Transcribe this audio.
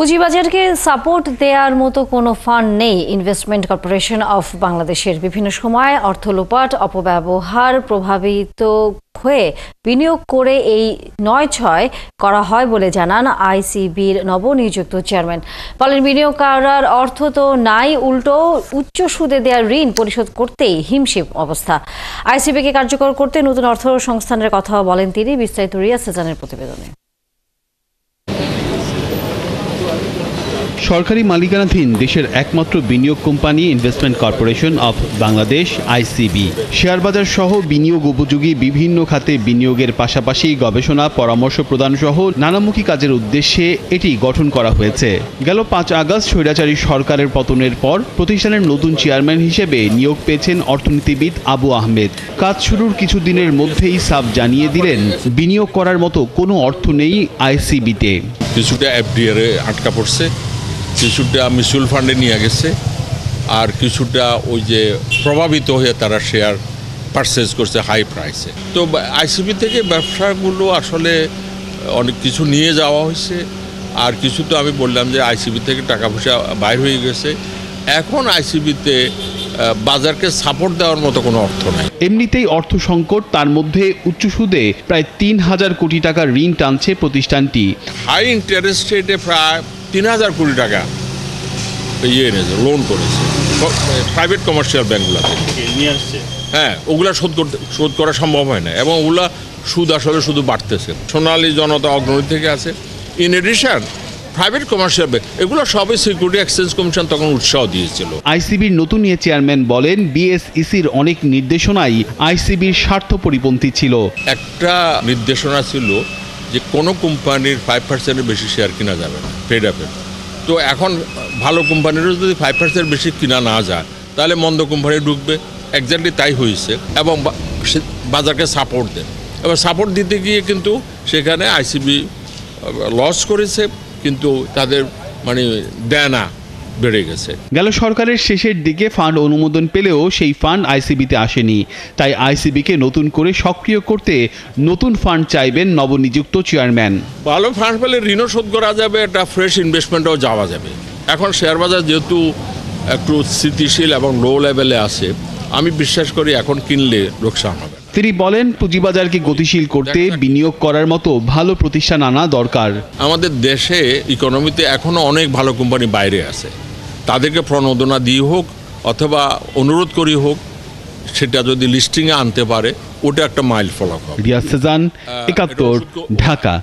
পুঁজিবাজারকে support দেওয়ার মতো কোনো ফান্ড নেই ইনভেস্টমেন্ট কর্পোরেশন অফ বাংলাদেশের। বিভিন্ন সময় অর্থ লোপাট, অপব্যবহার প্রভাবিত হয়ে বিনিয়োগ করে এই ৯/৬ করা হয় বলে জানান আইসিবির নবনিযুক্ত চেয়ারম্যান। বলেন, বিনিয়োগ করার অর্থ তো নাই, উল্টো উচ্চ সুদে দেওয়া ঋণ পরিশোধ করতেই হিমশিম অবস্থা। আইসিবিকে কার্যকর করতে নতুন অর্থ সংস্থানের কথাও বলেন তিনি। বিস্তারিত রিয়াজ সেজানের প্রতিবেদনে। সরকারি মালিকানাধীন দেশের একমাত্র বিনিয়োগ company investment corporation of Bangladesh ICB share বাজার সহ বিনিয়োগ উপযোগী বিভিন্ন খাতে বিনিয়োগের পাশাপাশি গবেষণা, পরামর্শ প্রদান সহ নানামুখী কাজের উদ্দেশ্যে এটি গঠন করা হয়েছে। গেল ৫ আগস্ট স্বৈরাচারী সরকারের পতনের পর প্রতিষ্ঠানের নতুন চেয়ারম্যান হিসেবে নিয়োগ পেয়েছেন অর্থনীতিবিদ আবু আহমেদ। কাজ শুরুর কিছুদিনের মধ্যেই সাফ জানিয়ে দিলেন, বিনিয়োগ করার মতো কোনো অর্থ নেই আইসিবিতে। কিছুটা এফডিআর আটকা পড়ছে, কিছুটা মিউচুয়াল ফান্ডে নিয়ে গেছে, আর কিছুটা ওই যে প্রভাবিত হয়ে তারা শেয়ার পারচেজ করছে হাই প্রাইসে। তো আইসিবি থেকে ব্যবসাগুলো আসলে অনেক কিছু নিয়ে যাওয়া হয়েছে, আর কিছু তো আমি বললাম যে আইসিবি থেকে টাকা পয়সা বাইর হয়ে গেছে। এখন আইসিবিতে বাজারকে সাপোর্ট দেওয়ার মতো কোনো অর্থ নাই। এমনিতেই অর্থ সংকট, তার মধ্যে উচ্চ সুদে প্রায় ৩,০০০ কোটি টাকার ঋণ টানছে প্রতিষ্ঠানটি। হাই ইন্টারেস্ট রেটে প্রায় ৩,০০০ কোটি টাকা লোন করেছে প্রাইভেট কমার্শিয়াল ব্যাঙ্কগুলোতে নিয়ে আসছে। হ্যাঁ, ওগুলা শোধ করা সম্ভব হয় না, এবং ওগুলা সুদ আসলে শুধু বাড়তেছে। সোনালী জনতা অগ্রণী থেকে আছে। In addition private commercial bank, এগুলো সবই সিকিউরিটি এক্সচেঞ্জ কমিশন তখন উৎসাহ দিয়েছিল। আইসিবির নতুন চেয়ারম্যান বলেন, বিএসইসির অনেক নির্দেশনাই আইসিবির স্বার্থ পরিপন্থী ছিল। একটা নির্দেশনা ছিল যে কোনো কোম্পানির 5%-এর বেশি শেয়ার কিনা যাবে না ট্রেড অ্যাপে। তো এখন ভালো কোম্পানিরও যদি 5% বেশি কিনা না যায়, তাহলে মন্দ কোম্পানি ঢুকবে। এক্স্যাক্টলি তাই হয়েছে, এবং বাজারকে সাপোর্ট দেয়। এবার সাপোর্ট দিতে গিয়ে কিন্তু সেখানে আইসিবি লস করেছে, কিন্তু তাদের দেনা বেড়ে গেছে। গেল সরকারের শেষের দিকে ফান্ড অনুমোদন পেলেও সেই ফান্ড আইসিবিতে আসেনি। তাই আইসিবিকে নতুন করে সক্রিয় করতে নতুন ফান্ড চাইবেন নবনিযুক্ত চেয়ারম্যান। ভালো ফান্ড পেলে ঋণও শোধ করা যাবে, একটা ফ্রেশ ইনভেস্টমেন্টও যাওয়া যাবে। এখন শেয়ার বাজার যেহেতু একটু স্থিতিশীল এবং লো লেভেলে আছে, আমি বিশ্বাস করি এখন কিনলে লোকসান হবে। তিনি বলেন, পুঁজিবাজারকে গতিশীল করতে বিনিয়োগ করার মতো ভালো প্রতিষ্ঠান আনা দরকার। আমাদের দেশে ইকোনমিতে এখনো অনেক ভালো কোম্পানি বাইরে আছে, তাদেরকে প্রণোদনা দিয়ে হোক অথবা অনুরোধ করি হোক, সেটা যদি লিস্টিংয়ে আনতে পারে, ওটা একটা মাইল ফলক হবে। রিয়াজ সেজান, ৭১, ঢাকা।